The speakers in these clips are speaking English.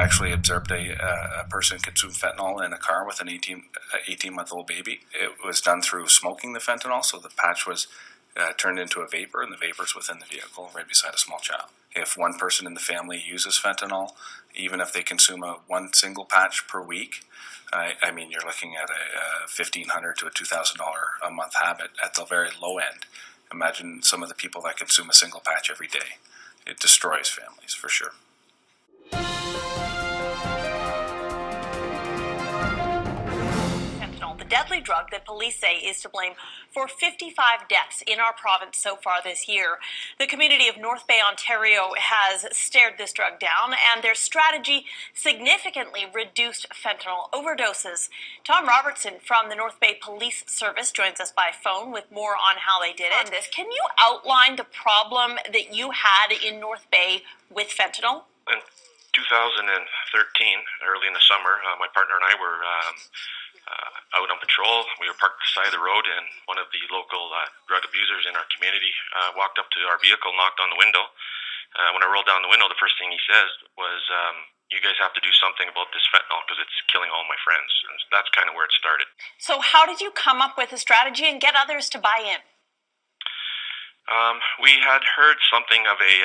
actually observed a person consume fentanyl in a car with an 18-month-old baby. It was done through smoking the fentanyl, so the patch was turned into a vapor, and the vapor's within the vehicle right beside a small child. If one person in the family uses fentanyl, even if they consume one single patch per week, I mean, you're looking at a $1,500 to a $2,000 a month habit at the very low end. Imagine some of the people that consume a single patch every day. It destroys families, for sure. The deadly drug that police say is to blame for 55 deaths in our province so far this year. The community of North Bay, Ontario has stared this drug down, and their strategy significantly reduced fentanyl overdoses. Tom Robertson from the North Bay Police Service joins us by phone with more on how they did it. Can you outline the problem that you had in North Bay with fentanyl? In 2013, early in the summer, my partner and I were out on patrol. We were parked beside the road, and one of the local drug abusers in our community walked up to our vehicle, knocked on the window. When I rolled down the window, the first thing he says was, you guys have to do something about this fentanyl because it's killing all my friends. And that's kind of where it started. So how did you come up with a strategy and get others to buy in? We had heard something of a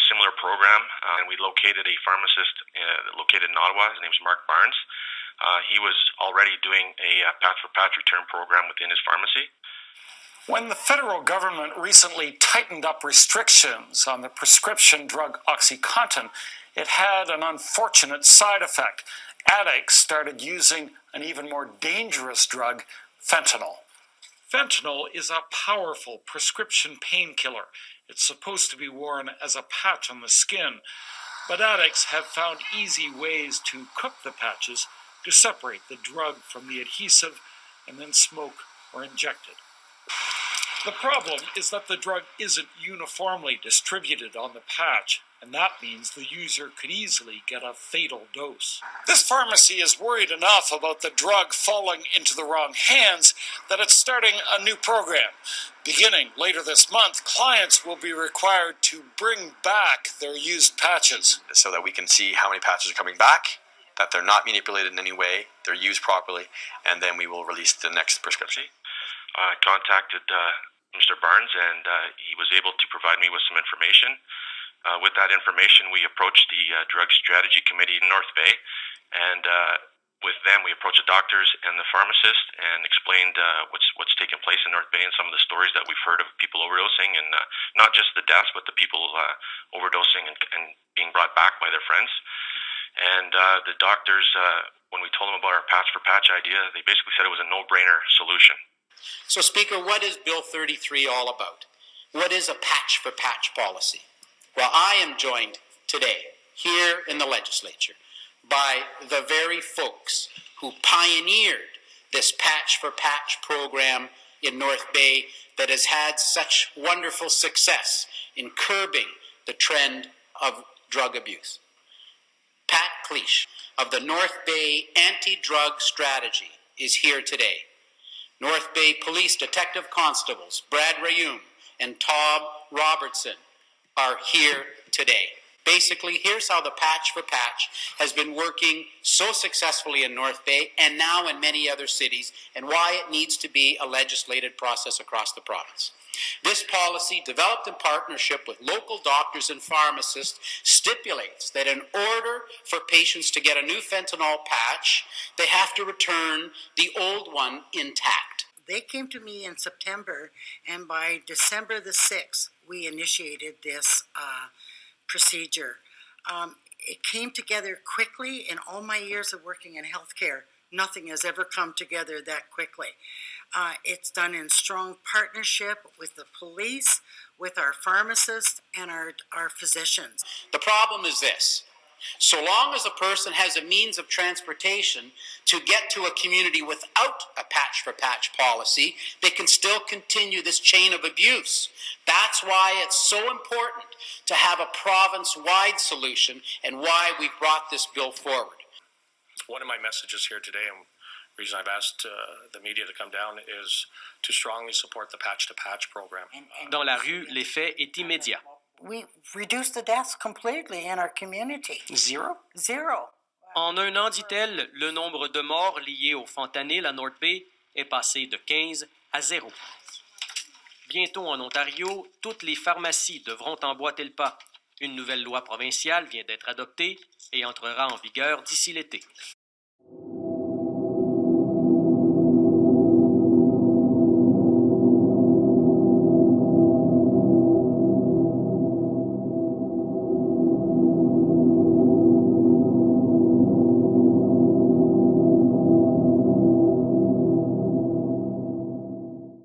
similar program, and we located a pharmacist located in Ottawa. His name's Mark Barnes. He was already doing a patch-for-patch return program within his pharmacy. When the federal government recently tightened up restrictions on the prescription drug OxyContin, it had an unfortunate side effect. Addicts started using an even more dangerous drug, fentanyl. Fentanyl is a powerful prescription painkiller. It's supposed to be worn as a patch on the skin, but addicts have found easy ways to cook the patches to separate the drug from the adhesive and then smoke or inject it. The problem is that the drug isn't uniformly distributed on the patch, and that means the user could easily get a fatal dose. This pharmacy is worried enough about the drug falling into the wrong hands that it's starting a new program. Beginning later this month, clients will be required to bring back their used patches. So that we can see how many patches are coming back, that they're not manipulated in any way, they're used properly, and then we will release the next prescription. I contacted Mr. Barnes, and he was able to provide me with some information. With that information, we approached the Drug Strategy Committee in North Bay, and with them, we approached the doctors and the pharmacist and explained what's taken place in North Bay and some of the stories that we've heard of people overdosing, and not just the deaths, but the people overdosing and being brought back by their friends. And the doctors, when we told them about our patch-for-patch idea, they basically said it was a no-brainer solution. So, Speaker, what is Bill 33 all about? What is a patch-for-patch policy? Well, I am joined today here in the legislature by the very folks who pioneered this patch-for-patch program in North Bay that has had such wonderful success in curbing the trend of drug abuse. Pat Cliche of the North Bay Anti-Drug Strategy is here today. North Bay Police Detective Constables Brad Rayum and Tom Robertson are here today. Basically, here's how the patch-for-patch has been working so successfully in North Bay and now in many other cities, and why it needs to be a legislated process across the province. This policy, developed in partnership with local doctors and pharmacists, stipulates that in order for patients to get a new fentanyl patch, they have to return the old one intact. They came to me in September, and by December the 6th, we initiated this procedure. It came together quickly. In all my years of working in healthcare, nothing has ever come together that quickly. It's done in strong partnership with the police, with our pharmacists, and our physicians. The problem is this. So long as a person has a means of transportation to get to a community without a patch-for-patch policy, they can still continue this chain of abuse. That's why it's so important to have a province-wide solution and why we brought this bill forward. One of my messages here today, and the reason I've asked the media to come down, is to strongly support the patch-to-patch program. Dans la rue, l'effet est immédiat. We reduced the deaths completely in our community. Zero? Zero. En un an, dit-elle, le nombre de morts liés au fentanyl à North Bay est passé de 15 à 0. Bientôt en Ontario, toutes les pharmacies devront emboîter le pas. Une nouvelle loi provinciale vient d'être adoptée et entrera en vigueur d'ici l'été.